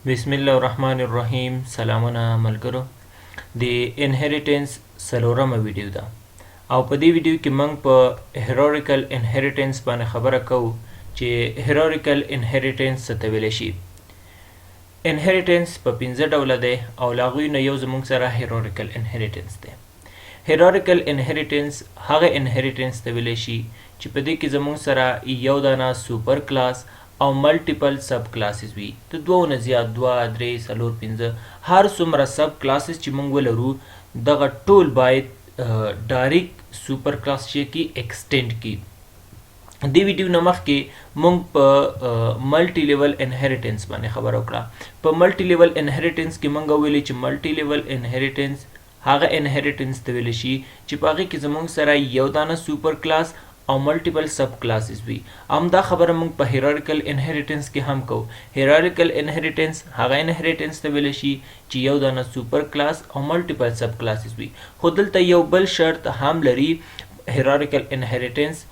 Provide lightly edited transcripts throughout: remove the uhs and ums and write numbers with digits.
बिस्मिल्लाहिर्रहमानिर्रहीम सलामुना मलګرو د انهریټنس سلورمه ویډیو ده او په دې ویډیو کې موږ په هیرارکل انهریټنس باندې خبره کوو چې هیرارکل انهریټنس څه ته ویل شي. انهریټنس په 15 ډوله ده او لاغوی نه یو زموږ سره هیرارکل انهریټنس ده. هیرارکل انهریټنس هغه انهریټنس ته ویل شي چې په دې کې زموږ سره یو دانه سوپر کلاس او ملټیپل سب کلاسز وي د دوه نه زیات 2 3 4 5 هر څومره سب کلاسز چې موږ ولرو دغه ټول باید ډایرکټ سوپر کلاس شي کې ایکسټند کی. دی ویډیو نه مخکې موږ په ملټي لیول انهریټنس باندې خبره وکړه. په ملټي لیول انهریټنس کې موږ ویلي چې ملټي لیول انهریټنس هغه انهریټنس ته ویل شي چې په هغه کې زموږ سره یو دانه سوپر کلاس او ملټیپل سب کلاسز وي. دا خبره موږ په هیرارکل انهریټنس کې هم کوو. هیرارکل انهریټنس هغه انهریټنس ته ویل شي چې یو دانه سوپر کلاس او ملټیپل سب کلاسز وي. خو دلته یو بل شرط هم لري. هیرارکل انهریټنس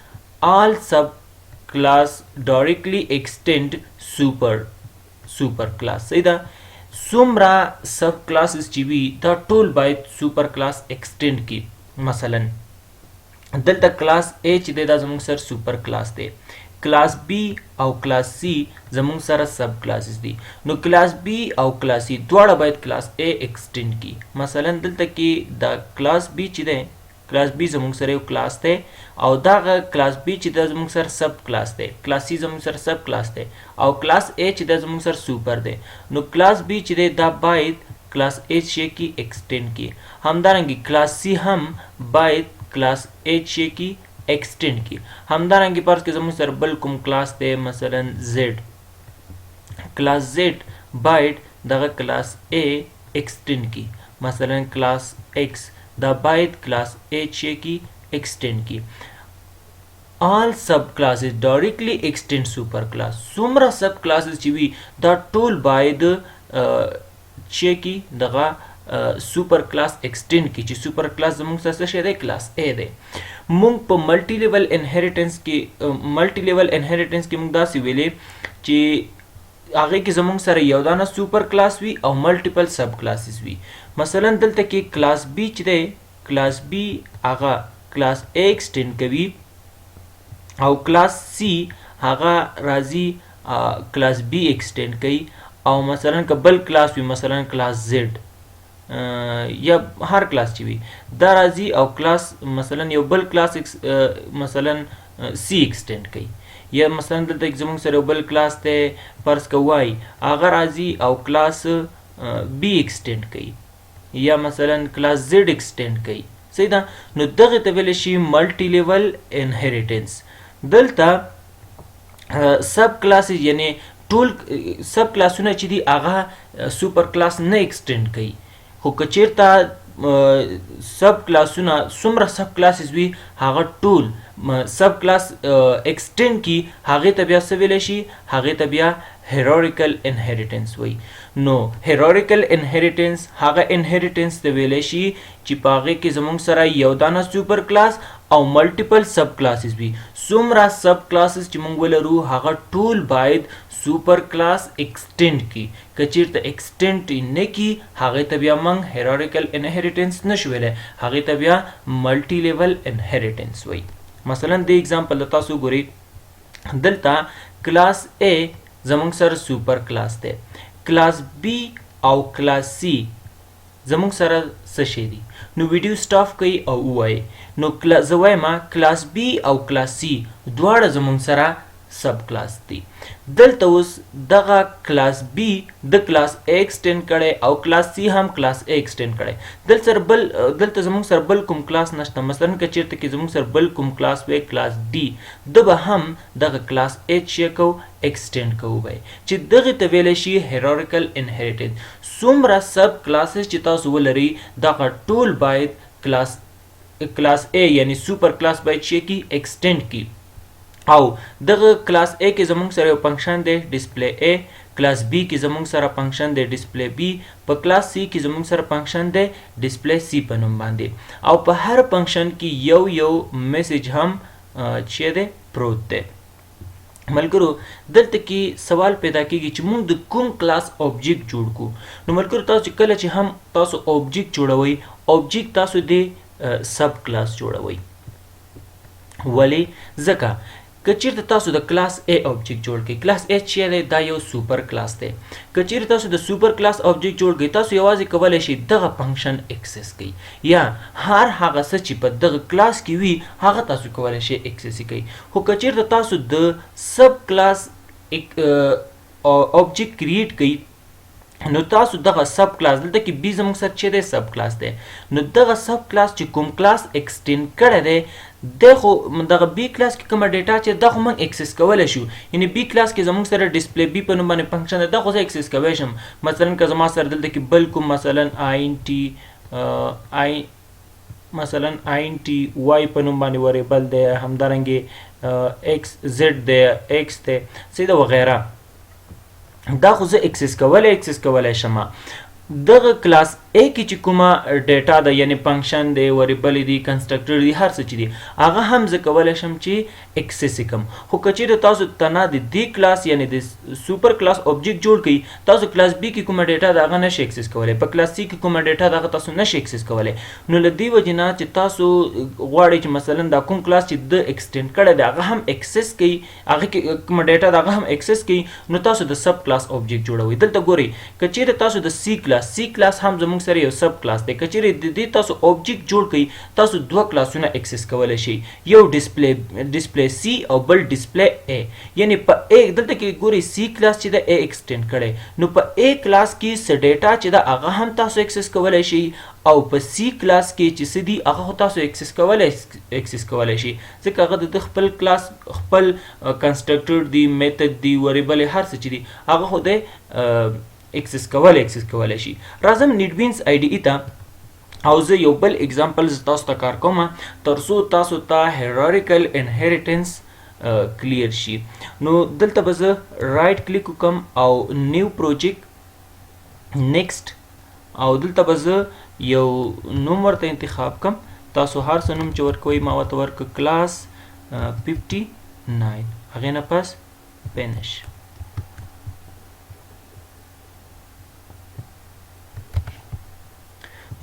all sub class directly extend super class. صحیح ده. څومره سب کلاسز چې وي دا ټول باید سوپر کلاس ایکسټند کی. مثلا دلته کلاس A چې دی دا زموږ سره سوپر کلاس دی. کلاس B او کلاس C زموږ سره سب کلاسز دي. نو کلاس B او کلاس C دواړه باید کلاس A ایکسټند کی. مثلا دلته کې دا کلاس B چې دی کلاس B زموږ سره یو کلاس دی او دا کلاس B چې دا زموږ سره سب کلاس دی. کلاس C زموږ سره سب کلاس دی او کلاس A چې دا زموږ سره سوپر دی. نو کلاس B چې دی دا باید کلاس A شي کی ایکسټند کی. همدارنګه کلاس C هم باید کلاس H کی ایکسټند کی. همدارنګه پرس کې زموږ سره بل کوم کلاس دی مثلا Z. کلاس Z باید دغه کلاس A ایکسټند کی. مثلا کلاس X دا باید کلاس H کی ایکسټند کی. all sub classes directly extend super class. څومره سب کلاسز چې وي دا ټول باید چې کی دغه سوپر کلاس ایکسټند کی چې سوپر کلاس زموږ سره څه دی کلاس A دی. موږ په ملټي لیول انهریټنس کې موږ داسې ویلې چې هغه کې زموږ سره یو دانه سوپر کلاس وي او ملټیپل سب کلاسز وي. مثلا دلته کې کلاس B چې دی کلاس B هغه کلاس A ایکسټند کوي او کلاس C هغه راځي کلاس B ایکسټند کوي او مثلا که بل کلاس وي مثلا کلاس Z یا هر کلاس چې وي دا راځي او کلاس مثلا یو بل کلاس مثلا C ایکسټند کوي. یا مثلا دلته زموږ سره یو بل کلاس ته فرض کوای هغه راځي او کلاس B ایکسټند کوي یا مثلا کلاس Z ایکسټند کوي. صحیح ده. نو دغه ته ویل شي ملټي لیول انهریټنس. دلته سب کلاس یعنی ټول سب کلاسونه چې دي هغه سوپر کلاس نه ایکسټند کوي. خو که چیرته سب کلاسونه څومره سب کلاسز وي هغه ټول سب کلاس ایکسټند کی هغه ته بیا څه ویلی شي هغه ته بیا هیرارکل انهریټنس وایي. نو هیرارکل انهریټنس هغه انهریټنس ته ویلی شي چې په هغې کې زموږ سره یو دانه سوپر کلاس او ملټیپل سب کلاسز وي. څومره سب کلاسز چې موږ ولرو هغه ټول باید سوپر کلاس ایکسټند کی. که چیرته ایکسټند نه کی هغه ته بیا موږ هیرارکل انهریټنس نشو ویلی هغه ته بیا ملټي لیول انهریټنس وایي. مثلا د ایگزامپل د تاسو ګورئ دلته کلاس A زموږ سره سوپر کلاس دی. کلاس B او کلاس C زموږ سره څه شی دي. نو ویډیو سټاپ کوي او ووایي. نو زه وایم کلاس B او کلاس C دواړه زموږ سره سب کلاس دی. دلته اوس دغه کلاس B د کلاس A ایکسټند کړی او کلاس C هم کلاس A ایکسټند کړی. دلته زموږ سره بل کوم کلاس نشته. مثلا که چیرته کې زموږ سره بل کوم کلاس وی کلاس D د به هم دغه کلاس H یې کو ایکسټند کوو وی چې دغه ته ویلی شي هیرارکل انهریټنس. څومره سب کلاسز چې تاسو ولرئ دغه ټول باید کلاس A یعنی سوپر کلاس باید شي کی ایکسټند کی. او دغه کلاس A کې زموږ سره یو فنکشن دی ډسپلی A. کلاس B کې زموږ سره فنکشن دی ډسپلی B. په کلاس C کې زموږ سره فنکشن دی ډسپلی C په نوم باندې. او په هر فنکشن کې یو میسج هم چې دی پروت دی. ملګرو دلته کې سوال پیدا کیږي چې موږ د کوم کلاس اوبجیکټ جوړ کو. نو ملګرو تاسو کله چې هم تاسو اوبجیکټ جوړوي اوبجیکټ تاسو د سب کلاس جوړوي. ولی ځکه که چیرته تاسو د کلاس A اوبجیکټ جوړ کړئ، کلاس A چې دی دا یو سوپر کلاس دی. که چیرته تاسو د سوپر کلاس اوبجیکټ جوړ کړئ تاسو یوازې کولی شئ دغه فنکشن اکسس کړئ یا هر هغه څه چې په دغه کلاس کې وي هغه تاسو کولی شئ اکسس کړئ. خو که چیرته تاسو د سب کلاس اوبجیکټ کریټ کړئ نو تاسو دغه سب کلاس دلته کې بی زموږ سره چې دی سب کلاس دی، نو دغه سب کلاس چې کوم کلاس ایکسټینډ کړی دی د خو دغه بی کلاس کې کومه ډیټا چې دا خو موږ اکسس کولی شو. یعنی بی کلاس کې زموږ سره ډسپلی بی په نوم باندې فنکشن دی دا خو زه اکسس کولی شم. مثلا که زما سره دلته کې بل کوم مثلا مثلا INT Y په نوم باندې وریبل دی، همدارنګې X Z دی، X دی سیده وغیره، دا خو زه اکسس کولی شم. دغه کلاس A کې چې کومه ډیټا ده یعنی فنکشن دی، وریبل دی، کنسټرکټر دی، هر څه چې دی هغه هم زه کولی شم چې اکسس کړم. خو که چیرې تاسو تنها د دې کلاس یعنی د سوپر کلاس اوبجیکټ جوړ کړئ تاسو کلاس B کې کومه ډیټا ده هغه نشئ اکسس کولی، په کلاس C کې کومه ډیټا ده هغه تاسو نشئ اکسس کولی. نو له دې وجې نه چې تاسو غواړئ چې مثلا دا کوم کلاس چې د ایکسټینډ کړی دی هغه هم اکسس کړئ، هغه کې کومه ډیټا ده هغه هم اکسس کړئ، نو تاسو د سب کلاس اوبجیکټ جوړوئ. دلته ګورئ که چیرې تاسو د C کلاس هم زموږ سره یو سب کلاس دی، که چیرې د دې تاسو اوبجیکټ جوړ کړئ تاسو دوه کلاسونه اکسس کولی شئ، یو ډسپلی C او بل ډسپلی A. یعنی په A دلته کې ګورئ C کلاس چې د A ایکسټینډ کړی، نو په A کلاس کې څه ډیټا چې ده هغه هم تاسو اکسس کولی شئ او په C کلاس کې چې څه دي هغه خو تاسو اکسس کولی شئ ځکه هغه د خپل کلاس خپل کنسټرکټر دی، میتد دی، وریبل هر څه چې دي هغه خو د اکسس کولی شي. راځم نیټبینز IDE ته او زه یو بل اگزامپل تاسو ته کار کوم ترڅو تاسو ته هیرارکل انهریټنس کلیر شي. نو دلته به زه رائټ کلیک وکم او نیو پروجیکټ نیکسټ او دلته به زه یو نوم ورته انتخاب کم. تاسو هر څه نوم چې ورکوئ ما ورته ورکړه کلاس 59 هغې نه پس فینش.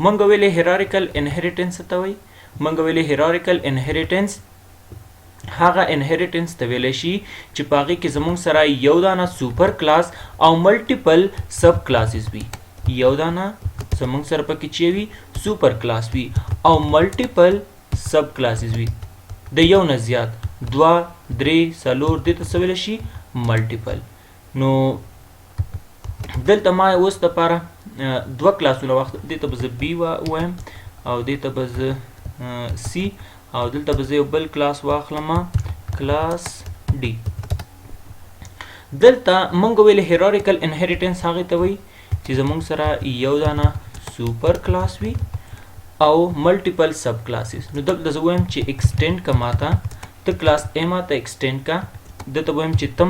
مونږ ویلې هیرارکل انهریټنس ته وایي، مونږ ویلې هیرارکل انهریټنس هغه انهریټنس ته ویلی شي چې په هغې کې زموږ سره یو دانه سوپر کلاس او ملټیپل سب کلاسز وي. یو دانه زموږ سره پکې چې وي سوپر کلاس وي او ملټیپل سب کلاسز وي د یو نه زیات، 2 3 4 دې ته څه ویلی شي ملټیپل. نو دلته ما اوس دپاره دوه کلاسونه واخلم، دې ته به زه B وایم او دې ته به زه C او دلته به زه یو بل کلاس واخلم کلاس D. دلته مونږ ویلې هیرارکل انهریټنس هغې ته وایي چې زموږ سره یو دانه سوپر کلاس وي او ملټیپل سب کلاسز. نو دلته زه وایم چې ایکسټینډ که ماته ته کلاس A ماته ایکسټینډ کا، دلته وایم چې ته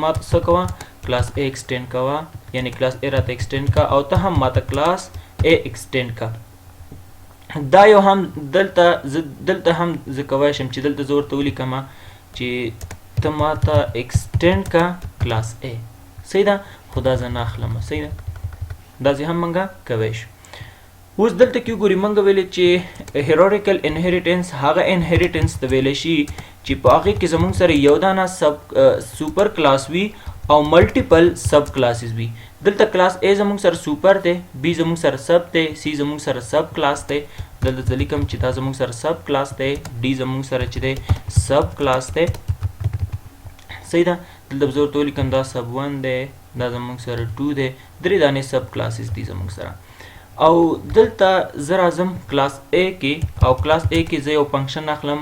ماته څه کوه کلاس A ایکسټینډ کوه، یعنی کلاس A راته ایکسټینډ کا او ته هم ماته کلاس A ایکسټینډ کا. دا یو هم دلته هم زه کولی شم چې دلته زه ورته ولیکم چې ته ماته ایکسټینډ کا کلاس A. صحیح ده، خو دا زه نه اخلم. صحیح ده، داسې هم موږ کولی شو. اوس دلته کې وګورئ موږ ویلې چې هیرارکل انهریټنس هغه انهریټنس ته ویلی شي چې په هغې کې زموږ سره یو دانه سوپر کلاس وي او ملټیپل سب کلاسز وي. دلته کلاس A زموږ سره سوپر دی، B زموږ سره سب دی، C زموږ سره سب کلاس دی. دلته زه لیکم چې دا زموږ سره سب کلاس دی، D زموږ سره چې دی سب کلاس دی. صحیح ده، دلته زه ورته ولیکم دا سب 1 دی، دا زموږ سره 2 دی، 3 دانې سب کلاسز دي زموږ سره. او دلته زه راځم کلاس A کې او کلاس A کې زه یو فنکشن اخلم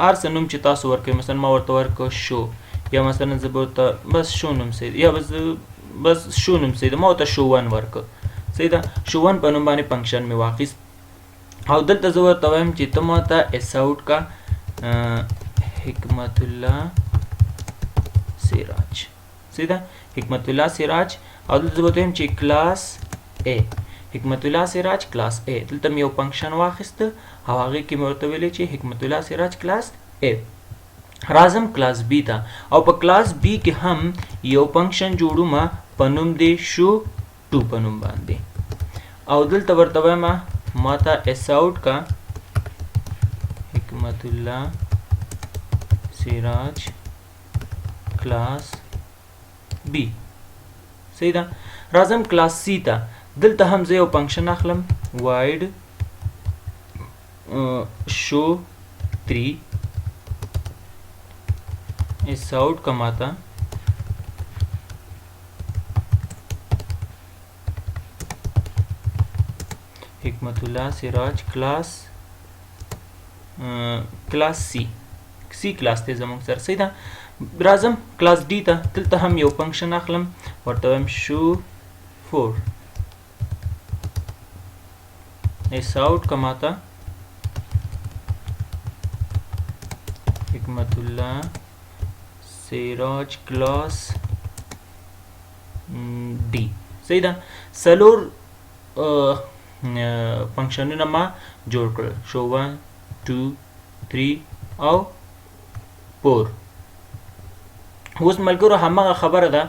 هر څه نوم چې تاسو ورکوئ، مثلا ما ورته ورکړه شو یا مثلا زه به ورته بس شو نوم سید یا بس شو نوم سید ما ورته شو 1 ورکړه. صحیح ده، شو 1 په نوم باندې فنکشن مې واخیست او دلته زه ورته وایم چې ته ماته اس اوټ کا حکمت الله سراج. صحیح ده، حکمت الله سراج او دلته زه ورته وایم چې کلاس A حکمت الله سراج کلاس A. دلته مې یو فنکشن واخیسته او هغې کې مې ورته ویلی چې حکمت الله سراج کلاس A. راځم کلاس بی ته او په کلاس بی کې هم یو فنکشن جوړو ما په نوم دی شو 2 په نوم باندې او دلته ورته وایم ما ته اس اوټ کا حکمت الله سراج کلاس بی صحیح ده. راځم کلاس سی ته دلته هم زه یو فنکشن اخلم void show 3 اس आउट कमाता हिकमतुल्लाह Siraj class C class ته زموږ سره صحیح ده. راځم کلاس डी ته دلته هم یو فنکشن اخلم ورته وایم شو 4 اس आउट कमाता हिकमतुल्लाह Siraj class D صحیح ده. څلور فنکشنونه ما جوړ کړل شو 1 2 3 او 4. اوس ملګرو همغه خبره ده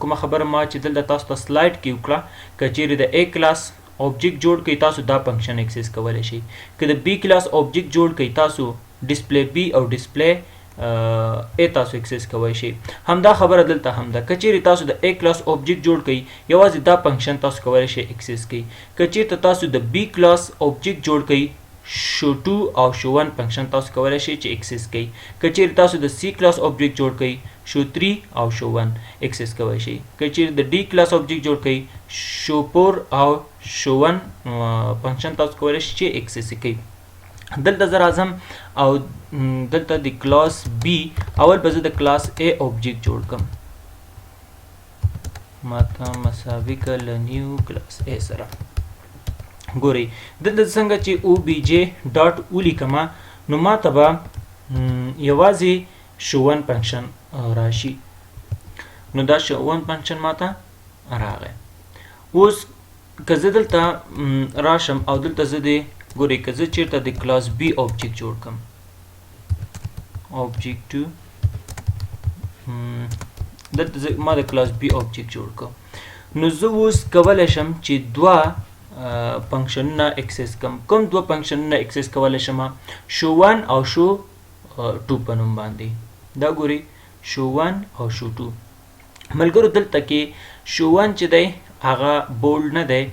کومه خبره ما چې دلته تاسو ته سلایډ کې وکړه کچېرې د A کلاس object جوړ کړئ تاسو دا فنکشن اکسس کولی شئ که د B کلاس object جوړ کړئ تاسو ډسپلی B او ډسپلی A تاسو اکسس کولی شئ. همدا خبره دلته هم ده کچېرې تاسو د A کلاس object جوړ کړئ یوازې دا فنکشن تاسو کولی شئ اکسس کړئ. کچېرته تاسو د B کلاس object جوړ کړئ شو 2 او شو 1 فنکشن تاسو کولی شئ چې اکسس کړئ. کچېرې تاسو د C کلاس object جوړ کړئ شو 3 او شو 1 اکسس کولی شئ. کچېرې د D کلاس object جوړ کړئ شو 4 او شو 1 فنکشن تاسو کولی شئ چې اکسس کړئ. دلته زه راځم او دلته د کلاس B اول به زه د کلاس A object جوړ کړم ماته مساوي کړه له نیو کلاس A سره. ګورئ دلته څنګه چې obj ډاټ ولیکم نو ماته به یوازې شو 1 فنکشن راشي نو دا شو 1 فنکشن ماته راغی. اوس که زه دلته راشم او دلته زه د ګورئ که زه چیرته د کلاس B object جوړ کړم object دلته ما د کلاس B object جوړ کړم نو زه اوس کولی شم چې دوه فنکشنونه اکسس کړم. کوم دوه فنکشنونه اکسس کولی شم شو 1 او شو 2 په نوم باندې دا ګورئ شو 1 او شو 2. ملګرو دلته کې شو 1 چې دی هغه بولډ نه دی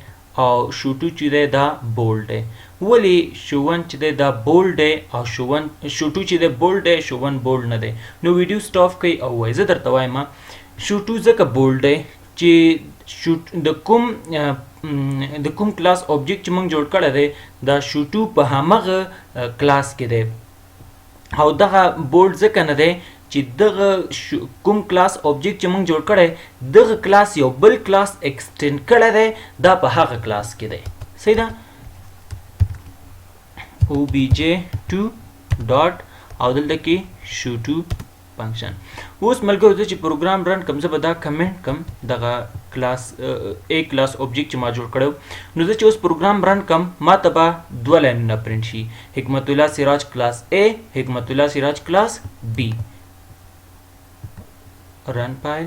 او شو 2 چې دی دا بولډ دی. ولی شو 1 چې دی دا بولډ دی او شو 2 چې دی بولډ دی شو 1 بولډ نه دی. نو ویډیو سټاپ کړئ او وایي زه درته وایم شو 2 ځکه بولډ دی چې د کوم کلاس object چې موږ جوړ کړی دی دا شو 2 په همغه کلاس کې دی او دغه بولډ ځکه نه دی چې دغه کوم کلاس object چې موږ جوړ کړی دغه کلاس یو بل کلاس ایکسټینډ کړی دی دا په هغه کلاس کې دی. صحیح ده. obj2 ډاټ او دلته کې شو 2 فنکشن. اوس ملګرو زه چې پروګرام رن کوم زه به دا کمنټ کوم دغه کلاس A کلاس object چې ما جوړ کړو نو زه چې اوس پروګرام رن کوم ما ته به دوه لاینونه پرنټ شي حکمت الله سراج کلاس A حکمت الله سراج کلاس B. رن فایل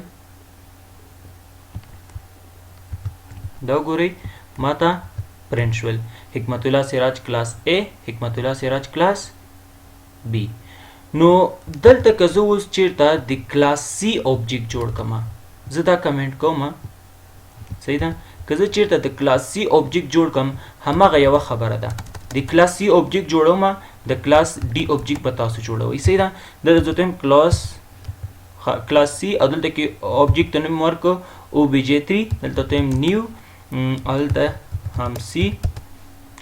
دا ګورئ ما ته پرنټ شول حکمت الله سراج کلاس A حکمت الله سراج کلاس B. نو دلته که زه اوس چیرته د کلاس C object جوړ کړم زه دا کمنټ کوم صحیح ده. که زه چیرته د کلاس C object جوړ کړم همغه یوه خبره ده د کلاس C object جوړوم د کلاس D object به تاسو جوړوئ. صحیح ده. دلته زه ته کلاس C او دلته کې object ته نوم ورکړو obj3 دلته ته نیو او دلته هم C.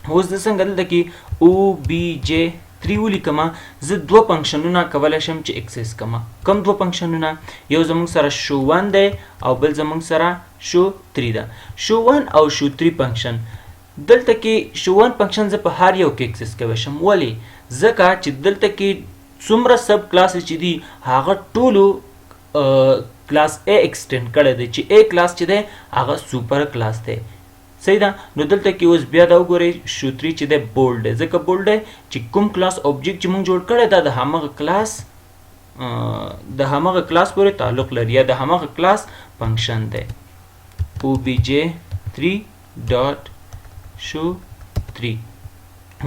اوس زه څنګه دلته کې obj3 ولیکم زه دوه فنکشنونه کولی شم چې اکسس کړم. کوم دوه فنکشنونه یو زموږ سره شو 1 دی او بل زموږ سره شو 3 ده. شو 1 او شو 3 فنکشن دلته کې شو 1 فنکشن زه په هر یو کې اکسس کولی شم. ولی ځکه چې دلته کې څومره سب کلاس چې دي هغه ټولو کلاس A ایکسټینډ کړی دی چې A کلاس چې دی هغه سوپر کلاس دی. صحیح ده. نو دلته کې اوس بیا دا وګورئ شو 3 چې دی بولډ دی ځکه بولډ دی چې کوم کلاس object چې موږ جوړ کړی دا د همغه کلاس د همغه کلاس پورې تعلق لري یا د همغه کلاس فنکشن دی. obj3.show3.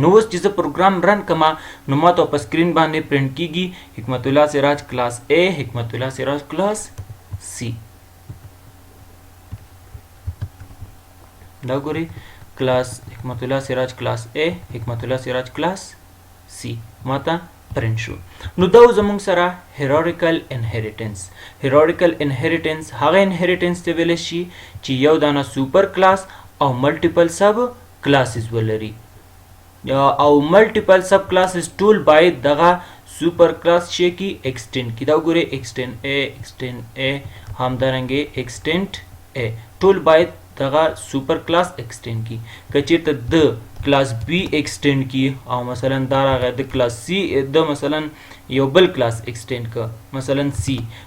نو اوس چې زه پروګرام رن کما نو ماته په سکرین باندې پرنٹ کیږي حکمت الله سراج کلاس A، حکمت الله سراج کلاس C. دا ګوري کلاس حکمت الله سراج کلاس A، حکمت الله سراج کلاس C ماته پرنٹ شو. نو دا زموږ سره هیرارکل انهریټنس. هیرارکل انهریټنس هغه انهریټنس ته ویل شي چې یو دانه سوپر کلاس او ملټیپل سب کلاسز ولري او ملټیپل سب کلاسز ټول باید دغه سوپر کلاس شي کی ایکسټند کی. دا ګوره ایکسټند A همدارنګه ایکسټند A ټول باید دغه سوپر کلاس ایکسټند کی. کچیرته د کلاس B ایکسټند کی او مثلا دا راغی د کلاس C د مثلا یو بل کلاس ایکسټند ک مثلا C،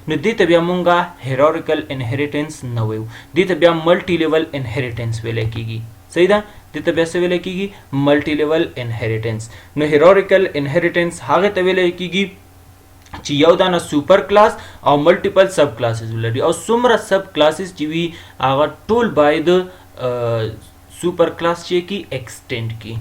نو دې ته بیا مونږه هیرارکل انهریټنس نه وایو، دې ته بیا ملټي لیول انهریټنس ویل کیږي. صحیح ده؟ دې ته بیا څه ویل کیږي؟ ملټي لیول انهریټنس. نو هیرارکل انهریټنس هغه ته ویل کیږي چې یو دانه سوپر کلاس او ملټیپل سب کلاسز ولري او څومره سب کلاسز چې وي هغه ټول باید سوپر کلاس چې کی ایکسټند کی.